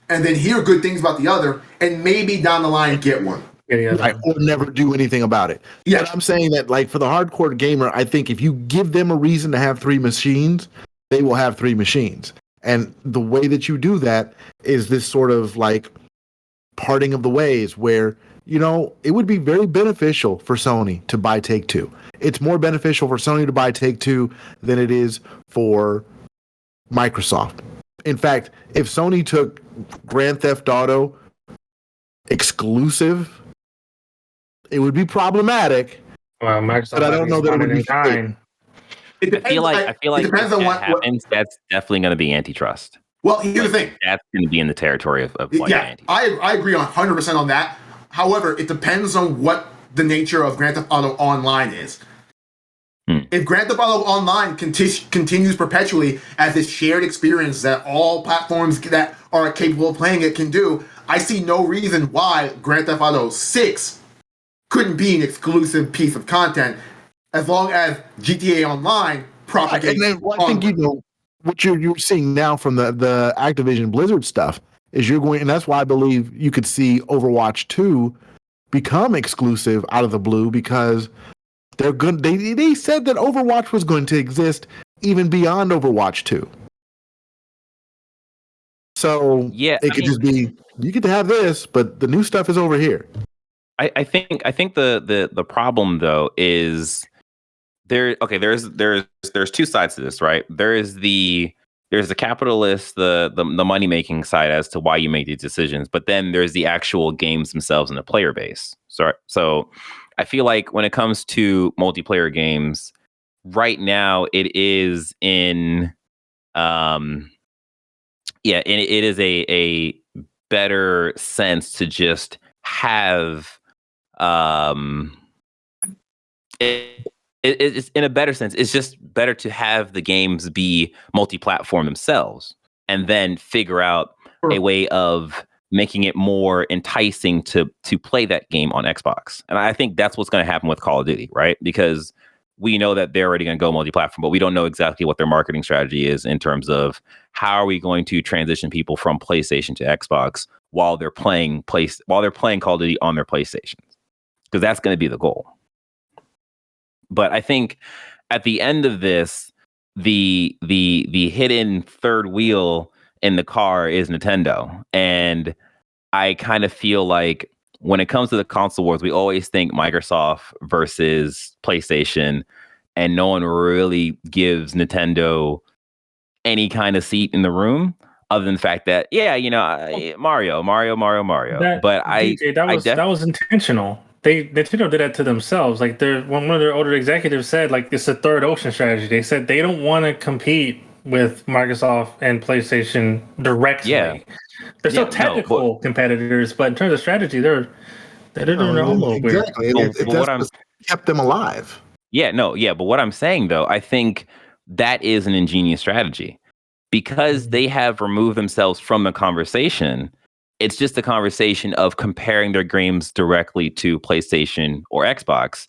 and then hear good things about the other and maybe down the line get one. Right, or never do anything about it. Yeah. But I'm saying that, like, for the hardcore gamer, I think if you give them a reason to have 3 machines, they will have 3 machines. And the way that you do that is this sort of like parting of the ways where, you know, it would be very beneficial for Sony to buy Take-Two. It's more beneficial for Sony to buy Take-Two than it is for Microsoft. In fact, if Sony took Grand Theft Auto exclusive, it would be problematic. Well, Microsoft, but I don't know that it would be kind. I feel like it depends on what happens. That's definitely going to be antitrust. Well, here's the thing. That's going to be in the territory of like yeah, I agree 100% on that. However, it depends on what the nature of Grand Theft Auto Online is. If Grand Theft Auto Online continues perpetually as this shared experience that all platforms that are capable of playing it can do, I see no reason why Grand Theft Auto 6 couldn't be an exclusive piece of content as long as GTA Online propagates. And then, I think, you know, what you're seeing now from the Activision Blizzard stuff is you're going, and that's why I believe you could see Overwatch 2 become exclusive out of the blue, because they're good. They said that Overwatch was going to exist even beyond Overwatch 2. So yeah, it could just be, you get to have this, but the new stuff is over here. I think the problem though is there's 2 sides to this, right? There's the capitalist, the money making side as to why you make these decisions, but then there's the actual games themselves and the player base. So I feel like when it comes to multiplayer games, right now it is in Yeah, and it is a better sense to just have it's in a better sense. It's just better to have the games be multi-platform themselves, and then figure out a way of making it more enticing to play that game on Xbox. And I think that's what's going to happen with Call of Duty, right? Because we know that they're already going to go multi-platform, but we don't know exactly what their marketing strategy is in terms of how are we going to transition people from PlayStation to Xbox while they're playing Call of Duty on their PlayStations, because that's going to be the goal. But I think at the end of this, the hidden third wheel in the car is Nintendo, and I kind of feel like when it comes to the console wars, we always think Microsoft versus PlayStation, and no one really gives Nintendo any kind of seat in the room, other than the fact that Mario. But DJ, that was intentional. Nintendo did that to themselves. Like one of their older executives said, like it's a third ocean strategy. They said they don't want to compete with Microsoft and PlayStation directly. Yeah. They're still technical competitors, but in terms of strategy, they're doing their own little weird. Exactly. That's what kept them alive. But what I'm saying though, I think that is an ingenious strategy, because they have removed themselves from the conversation. It's just a conversation of comparing their games directly to PlayStation or Xbox,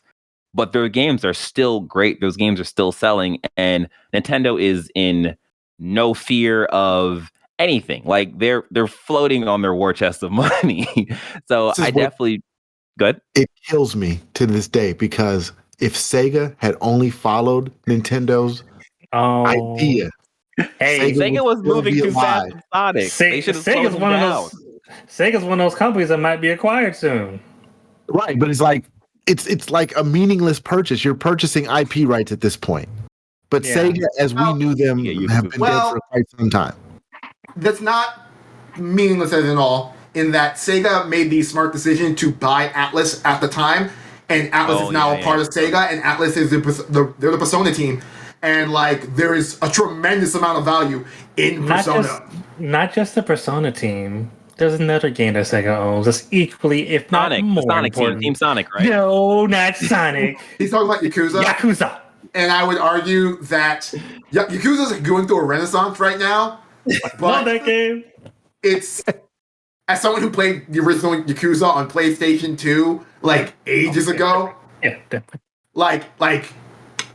but their games are still great. Those games are still selling, and Nintendo is in no fear of anything. Like they're floating on their war chest of money. So I definitely good. It kills me to this day, because if Sega had only followed Nintendo's idea, Sega was moving too fast with Sonic. Sega's one of those companies that might be acquired soon. Right, but it's like a meaningless purchase. You're purchasing IP rights at this point. But Sega, as we knew them, have been dead for quite some time. That's not meaningless at all, in that Sega made the smart decision to buy Atlas at the time, and Atlas is now a part of Sega, and Atlas is they're the Persona team. And like there is a tremendous amount of value in Persona. Not just the Persona team. There's another game that Sega owns that's equally, if not more Sonic important. Team Sonic, right? No, not Sonic. He's talking about Yakuza. Yakuza. And I would argue that Yakuza's going through a renaissance right now. Love that game. It's, as someone who played the original Yakuza on PlayStation 2 like ages ago. Yeah, definitely. Like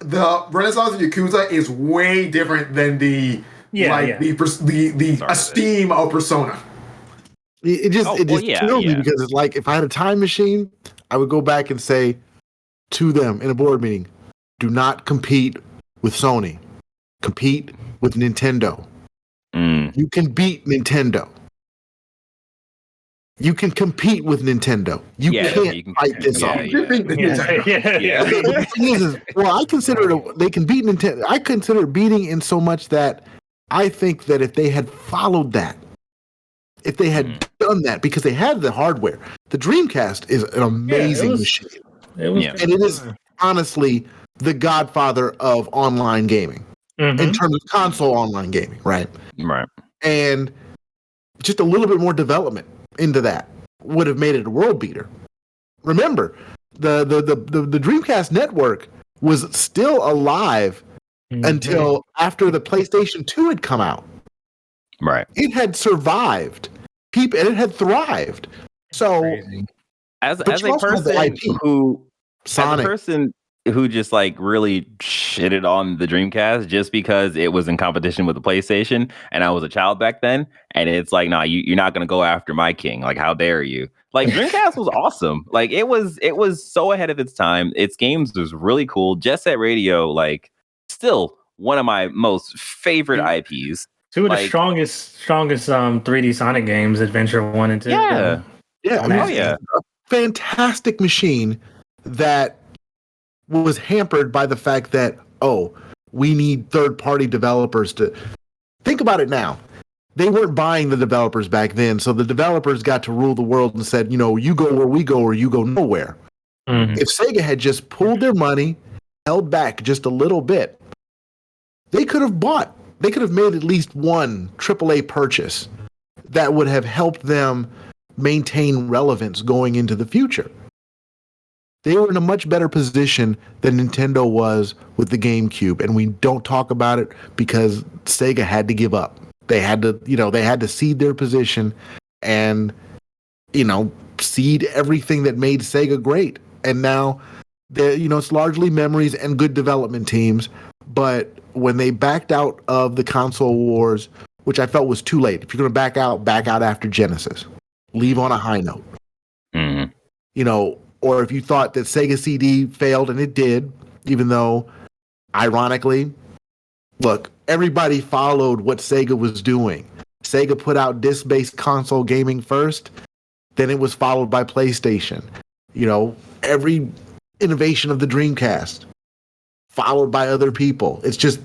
the renaissance of Yakuza is way different than the esteem of Persona. It just kills me, because it's like if I had a time machine, I would go back and say to them in a board meeting, do not compete with Sony. Compete with Nintendo. You can beat Nintendo. You can compete with Nintendo. You can't fight this off. The thing is, I consider they can beat Nintendo. I consider beating in so much that I think that if they had followed that, if they had done that, because they had the hardware. The Dreamcast is an amazing machine. And it is honestly the godfather of online gaming in terms of console online gaming, right? Right. And just a little bit more development into that would have made it a world beater. Remember, the Dreamcast network was still alive until after the PlayStation 2 had come out. Right. It had survived. And it had thrived. So as a person who just like really shitted on the Dreamcast just because it was in competition with the PlayStation, and I was a child back then, and it's like, nah, you're not gonna go after my king. Like, how dare you? Like, Dreamcast was awesome. Like, it was so ahead of its time. Its games was really cool. Jet Set Radio, like, still one of my most favorite IPs. Two of the strongest 3D Sonic games, Adventure 1 and 2. Yeah. A fantastic machine that was hampered by the fact that, we need third-party developers to... Think about it now. They weren't buying the developers back then, so the developers got to rule the world and said, you go where we go or you go nowhere. If Sega had just pulled their money, held back just a little bit, they could have bought they could have made at least one AAA purchase that would have helped them maintain relevance going into the future. They were in a much better position than Nintendo was with the GameCube, and we don't talk about it because Sega had to give up. They had to cede their position and, cede everything that made Sega great. And now, it's largely memories and good development teams. But when they backed out of the console wars, which I felt was too late. If you're going to back out after Genesis. Leave on a high note. Mm-hmm. Or if you thought that Sega CD failed, and it did, even though, ironically, look, everybody followed what Sega was doing. Sega put out disc-based console gaming first, then it was followed by PlayStation. Every innovation of the Dreamcast, followed by other people. It's just,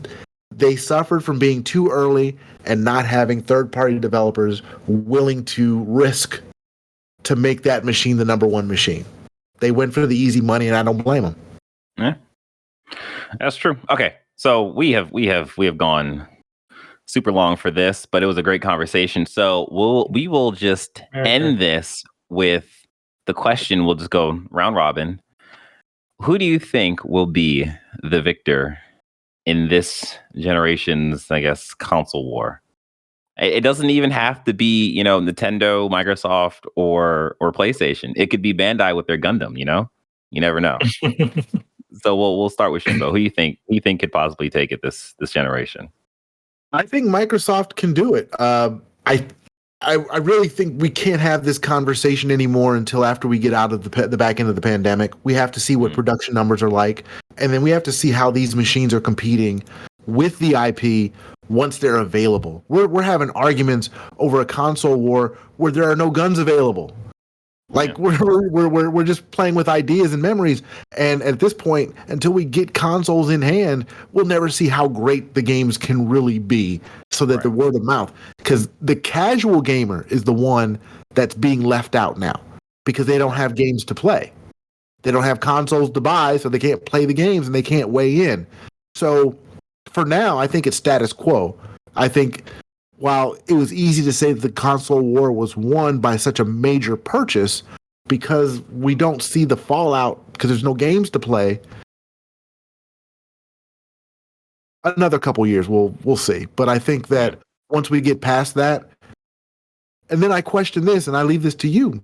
they suffered from being too early and not having third-party developers willing to risk to make that machine the number one machine. They went for the easy money, and I don't blame them. Yeah, that's true. Okay, so we have gone super long for this, but it was a great conversation. So we will just end this with the question. We'll just go round robin. Who do you think will be the victor in this generation's, I guess, console war? It doesn't even have to be, Nintendo, Microsoft, or PlayStation. It could be Bandai with their Gundam. You never know. So we'll start with Shimbo. Who you think could possibly take it this generation? I think Microsoft can do it. I really think we can't have this conversation anymore until after we get out of the back end of the pandemic. We have to see what production numbers are like, and then we have to see how these machines are competing with the IP once they're available. We're having arguments over a console war where there are no guns available. Like we're just playing with ideas and memories, and at this point, until we get consoles in hand, we'll never see how great the games can really be. So that the word of mouth, because the casual gamer is the one that's being left out now because they don't have games to play. They don't have consoles to buy, so they can't play the games and they can't weigh in. So for now, I think it's status quo. I think while it was easy to say that the console war was won by such a major purchase, because we don't see the fallout because there's no games to play, another couple years we'll see. But I think that once we get past that, and then I question this, and I leave this to you.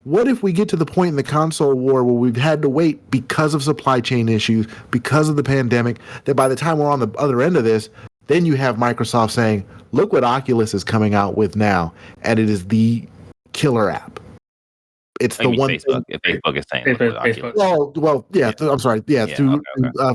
What if we get to the point in the console war where we've had to wait because of supply chain issues, because of the pandemic, that by the time we're on the other end of this, then you have Microsoft saying, look what Oculus is coming out with now, and it is the killer app. It's the one Facebook. If Facebook is saying Facebook. Well, yeah. I'm sorry. Yeah, through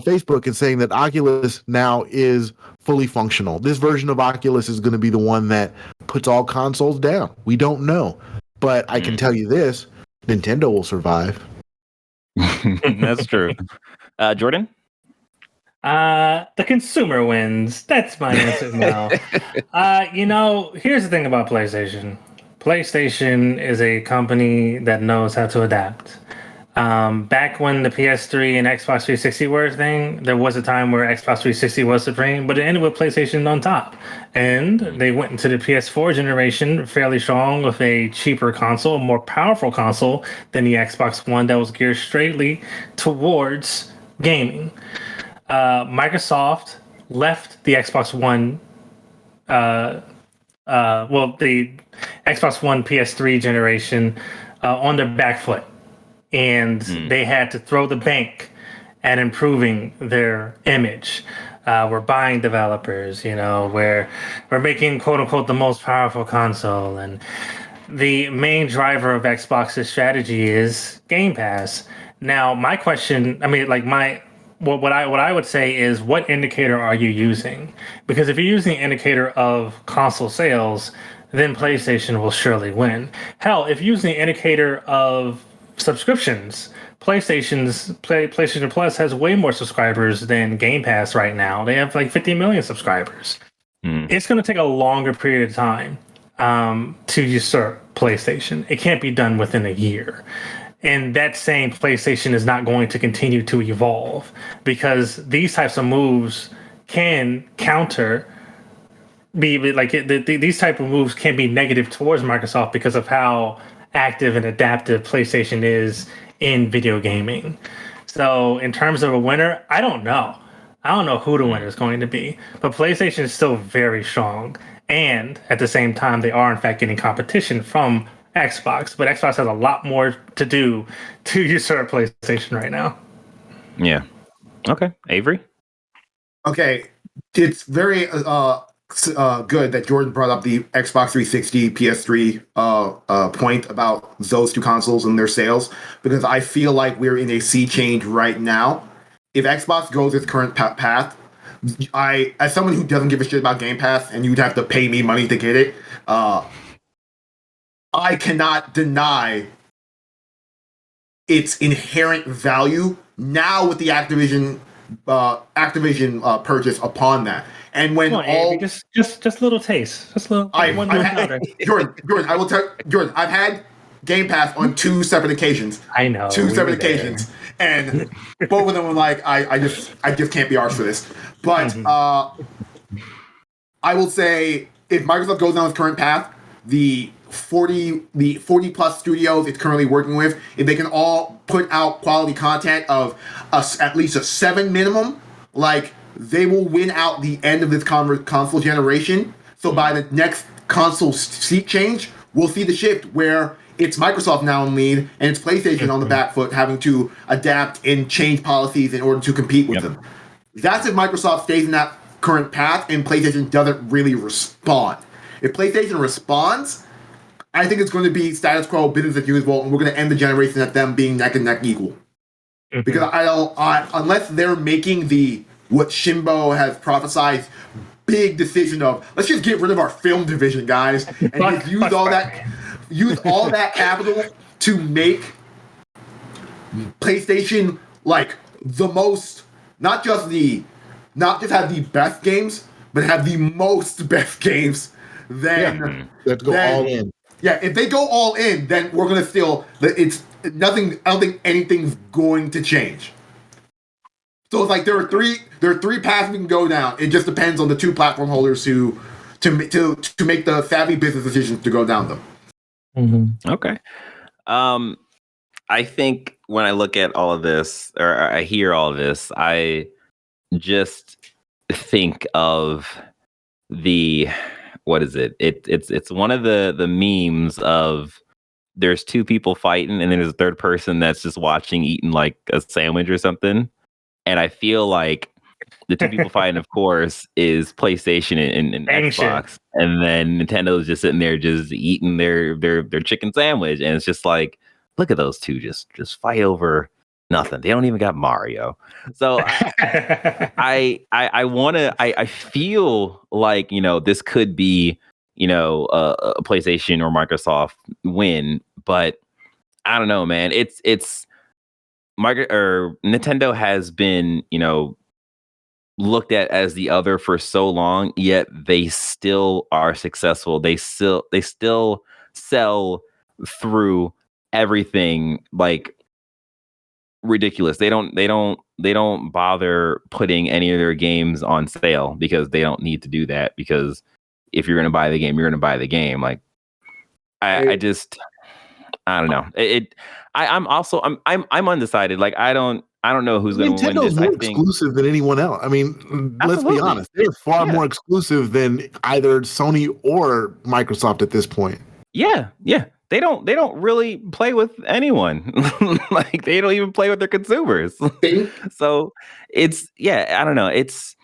Facebook is saying that Oculus now is fully functional. This version of Oculus is going to be the one that puts all consoles down. We don't know, but I can tell you this: Nintendo will survive. That's true. Jordan? The consumer wins. That's my answer now. Here's the thing about PlayStation. PlayStation is a company that knows how to adapt. Back when the PS3 and Xbox 360 were a thing, there was a time where Xbox 360 was supreme, but it ended with PlayStation on top. And they went into the PS4 generation fairly strong with a cheaper console, a more powerful console than the Xbox One that was geared straightly towards gaming. Microsoft left the Xbox One, the Xbox One PS3 generation on their back foot. And they had to throw the bank at improving their image. We're buying developers, we're making quote unquote the most powerful console. And the main driver of Xbox's strategy is Game Pass. Now, my question, what I would say is, what indicator are you using? Because if you're using the indicator of console sales, then PlayStation will surely win. Hell, if you're using the indicator of subscriptions, PlayStation Plus has way more subscribers than Game Pass right now. They have like 50 million subscribers. It's going to take a longer period of time to usurp PlayStation. It can't be done within a year. And that same PlayStation is not going to continue to evolve, because these types of moves can counter be like these type of moves can be negative towards Microsoft because of how active and adaptive PlayStation is in video gaming. So in terms of a winner, I don't know. I don't know who the winner is going to be, but PlayStation is still very strong. And at the same time, they are in fact getting competition from Xbox, but Xbox has a lot more to do to usurp PlayStation right now. Yeah. Okay. Avery? Okay. It's very good that Jordan brought up the Xbox 360, PS3 point about those two consoles and their sales, because I feel like we're in a sea change right now. If Xbox goes its current path, as someone who doesn't give a shit about Game Pass, and you'd have to pay me money to get it, I cannot deny its inherent value now with the Activision purchase upon that. And when Avery, just little taste, just little Jordan, I will tell Jordan, I've had Game Pass on 2 separate occasions. I know, two separate occasions, and both of them were like, I just can't be arsed for this. But I will say, if Microsoft goes down its current path, the 40 plus studios it's currently working with, if they can all put out quality content of at least a 7 minimum, like, they will win out the end of this console generation. So by the next console seat change, we'll see the shift where it's Microsoft now in lead and it's PlayStation on the back foot, having to adapt and change policies in order to compete with them. That's if Microsoft stays in that current path and PlayStation doesn't really respond. If PlayStation responds, I think it's going to be status quo, business as usual, and we're going to end the generation at them being neck and neck equal. Because unless they're making what Shimbo has prophesied, big decision of, let's just get rid of our film division, guys, and just use all that capital to make PlayStation like the most, not just have the best games, but have the most best games. Then let's go all in. Yeah, if they go all in, then we're gonna it's nothing. I don't think anything's going to change. So it's like there are three paths we can go down. It just depends on the 2 platform holders to make the savvy business decisions to go down them. Okay. I think when I look at all of this, or I hear all of this, I just think of what is it? It's one of the memes of, there's 2 people fighting and then there's a third person that's just watching, eating like a sandwich or something. And I feel like the 2 people fighting, of course, is PlayStation and Xbox, and then Nintendo's just sitting there just eating their chicken sandwich, and it's just like, look at those 2 just fight over nothing. They don't even got Mario. So I feel like, this could be, a PlayStation or Microsoft win, but I don't know, man. It's Nintendo has been, looked at as the other for so long, yet they still are successful. They still sell through everything like ridiculous. They don't bother putting any of their games on sale because they don't need to do that, because if you're going to buy the game, you're going to buy the game. Like, I don't know. I'm undecided. Like, I don't know who's going to win this. Nintendo's more exclusive than anyone else. I mean, let's be honest. They're far more exclusive than either Sony or Microsoft at this point. Yeah. They don't really play with anyone. Like, they don't even play with their consumers. So it's, I don't know. It's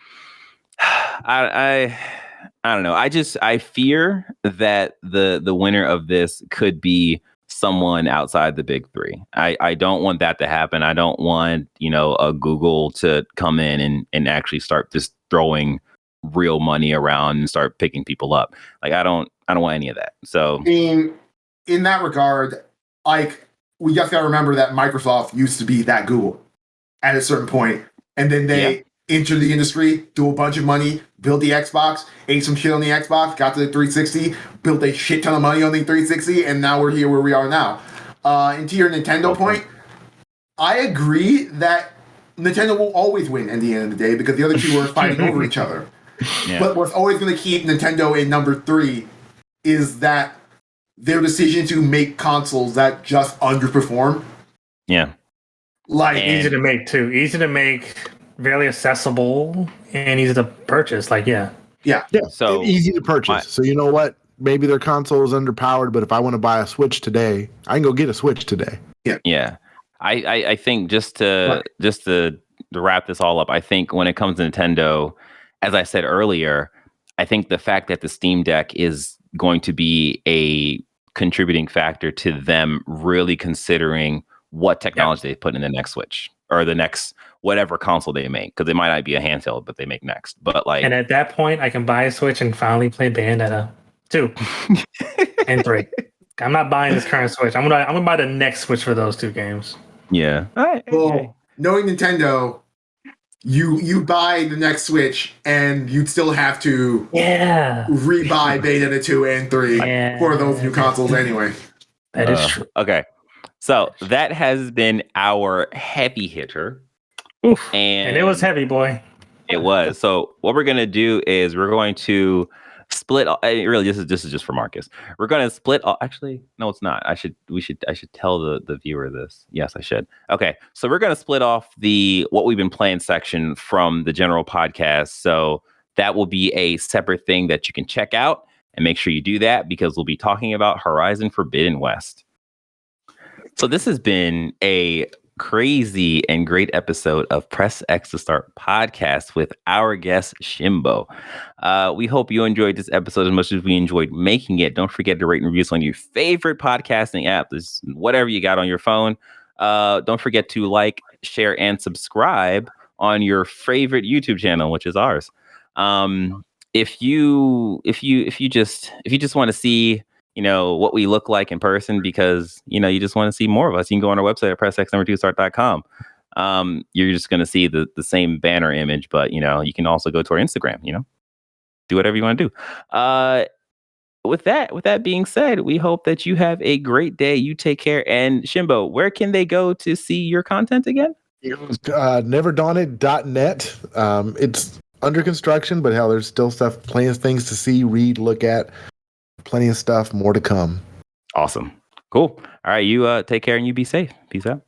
I don't know. I fear that the winner of this could be someone outside the big 3. I don't want that to happen. I don't want, a Google to come in and actually start just throwing real money around and start picking people up. Like, I don't want any of that. So in that regard, like, we just got to remember that Microsoft used to be that Google at a certain point, and then they entered the industry, do a bunch of money, built the Xbox, ate some shit on the Xbox, got to the 360, built a shit ton of money on the 360, and now we're here where we are now. And to your Nintendo point, I agree that Nintendo will always win at the end of the day because the other 2 are fighting over each other. Yeah. But what's always going to keep Nintendo in number 3 is that their decision to make consoles that just underperform. Yeah. Like easy to make too. Easy to make, fairly accessible, and easy to purchase. Like yeah. So easy to purchase. So you know what? Maybe their console is underpowered, but if I want to buy a Switch today, I can go get a Switch today. Yeah. I think just to wrap this all up, I think when it comes to Nintendo, as I said earlier, I think the fact that the Steam Deck is going to be a contributing factor to them really considering what technology they put in the next Switch or the next whatever console they make, because it might not be a handheld, but they make next. But like, and at that point, I can buy a Switch and finally play Bayonetta 2 and 3. I'm not buying this current Switch. I'm gonna buy the next Switch for those 2 games. yeah. Well, knowing Nintendo, you buy the next Switch and you'd still have to rebuy Bayonetta 2 and 3 for those new consoles anyway. That is true. Okay. So that has been our heavy hitter. Oof. And it was heavy, boy. It was. So what we're going to do is we're going to split. Really, this is just for Marcus. We're going to split. Actually, no, it's not. I should tell the viewer this. Yes, I should. Okay. So we're going to split off the what we've been playing section from the general podcast. So that will be a separate thing that you can check out, and make sure you do that because we'll be talking about Horizon Forbidden West. So this has been a crazy and great episode of Press X to Start podcast with our guest Shimbo. We hope you enjoyed this episode as much as we enjoyed making it. Don't forget to rate and review us on your favorite podcasting app. This whatever you got on your phone. Don't forget to like, share, and subscribe on your favorite YouTube channel, which is ours. If you just want to see what we look like in person because, you just want to see more of us, you can go on our website at pressx2start.com. You're just going to see the same banner image, but, you can also go to our Instagram, do whatever you want to do. With that being said, we hope that you have a great day. You take care. And Shimbo, where can they go to see your content again? Neverdaunted.net. It's under construction, but hell, there's still plenty of things to see, read, look at. Plenty of stuff, more to come. Awesome. Cool. All right. You take care and you be safe. Peace out.